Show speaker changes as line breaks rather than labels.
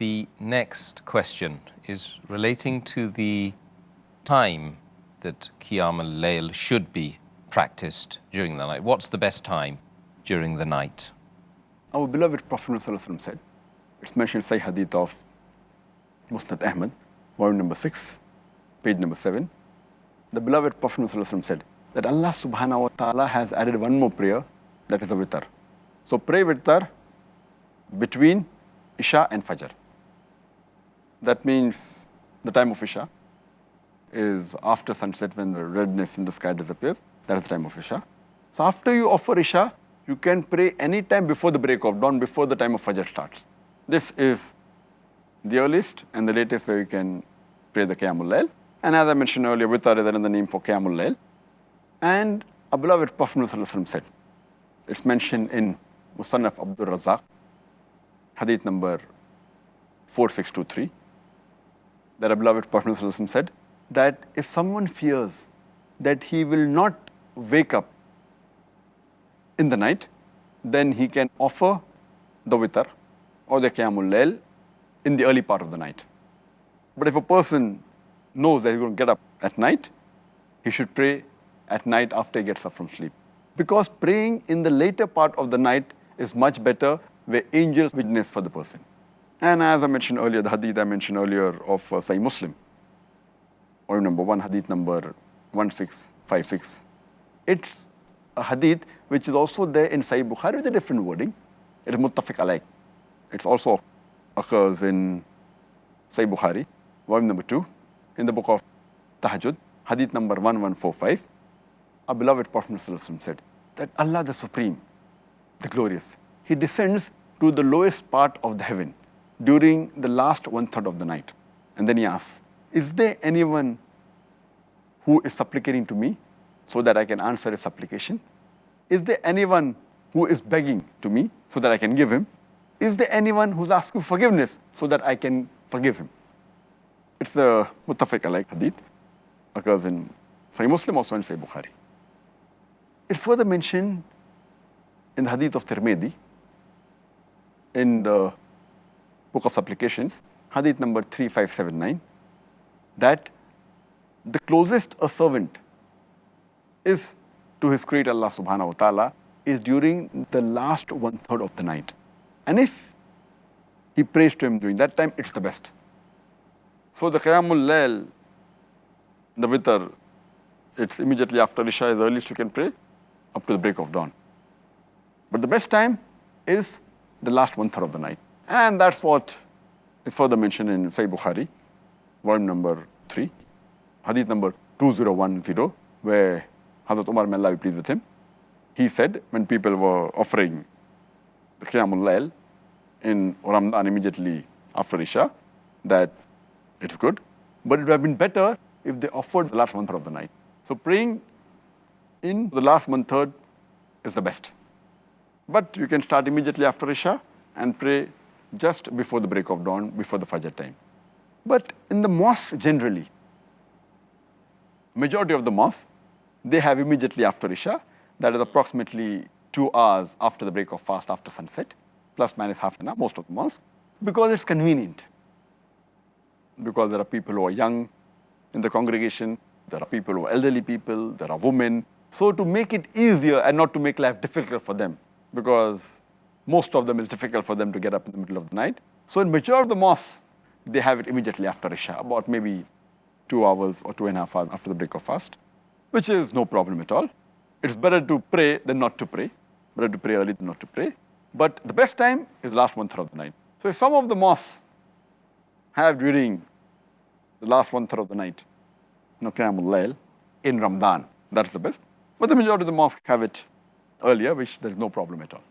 The next question is relating to the time that Qiyaam-ul-Layl should be practiced during the night. What's the best time during the night?
Our beloved Prophet ﷺ said, it's mentioned in Sahih Hadith of Musnad Ahmad, volume number 6, page number 7. The beloved Prophet ﷺ said that Allah subhanahu wa ta'ala has added one more prayer, that is the witr. So pray witr between Isha and Fajr. That means the time of Isha is after sunset, when the redness in the sky disappears. That is the time of Isha. So after you offer Isha, you can pray any time before the break of dawn, before the time of Fajr starts. This is the earliest and the latest where you can pray the Qiyaam-ul-Layl. And as I mentioned earlier, witr is another name for Qiyaam-ul-Layl. And our beloved Prophet ﷺ said, it's mentioned in Musannaf Abdul Razak, hadith number 4623, that our beloved Prophet ﷺ said that if someone fears that he will not wake up in the night, then he can offer the witr or the Qiyaam-ul-Layl in the early part of the night. But if a person knows that he's going to get up at night, he should pray at night after he gets up from sleep. Because praying in the later part of the night is much better, where angels witness for the person. And as I mentioned earlier, the hadith I mentioned earlier of Sahih Muslim, volume number 1, hadith number 1656. It's a hadith which is also there in Sahih Bukhari with a different wording. It is muttafiq alayh. It also occurs in Sahih Bukhari, volume number 2, in the book of Tahajjud, hadith number 1145. Our beloved Prophet ﷺ said that Allah the Supreme, the Glorious, He descends to the lowest part of the heaven during the last 1/3 of the night. And then He asks, is there anyone who is supplicating to me so that I can answer his supplication? Is there anyone who is begging to me so that I can give him? Is there anyone who's asking forgiveness so that I can forgive him? It's the muttafiq alayh hadith, occurs in Sahih Muslim, also in Sahih Bukhari. It's further mentioned in the hadith of Tirmidhi, in the book of supplications, hadith number 3579, that the closest a servant is to his creator Allah subhanahu wa ta'ala is during the last 1/3 of the night. And if he prays to him during that time, it's the best. So the Qiyaam-ul-Layl, the witr, it's immediately after Isha is the earliest you can pray, up to the break of dawn. But the best time is the last 1/3 of the night. And that's what is further mentioned in Sahih Bukhari, volume number 3, hadith number 2010, where Hazrat Umar, may Allah be pleased with him, he said when people were offering the Qiyaam-ul-Layl in Ramadan immediately after Isha, that it's good, but it would have been better if they offered the last 1/3 of the night. So praying in the last 1/3 is the best. But you can start immediately after Isha and pray just before the break of dawn, before the Fajr time. But in the mosque generally, majority of the mosques, they have immediately after Isha, that is approximately 2 hours after the break of fast, after sunset, plus minus half an hour, most of the mosques, because it's convenient. Because there are people who are young in the congregation, there are people who are elderly people, there are women. So to make it easier and not to make life difficult for them, because most of them is difficult for them to get up in the middle of the night. So in majority of the mosques, they have it immediately after Isha, about maybe 2 hours or 2.5 hours after the break of fast, which is no problem at all. It's better to pray than not to pray. Better to pray early than not to pray. But the best time is last 1/3 of the night. So if some of the mosques have during the last 1/3 of the night, Qiyaam-ul-Layl in Ramadan, that's the best. But the majority of the mosques have it earlier, which there is no problem at all.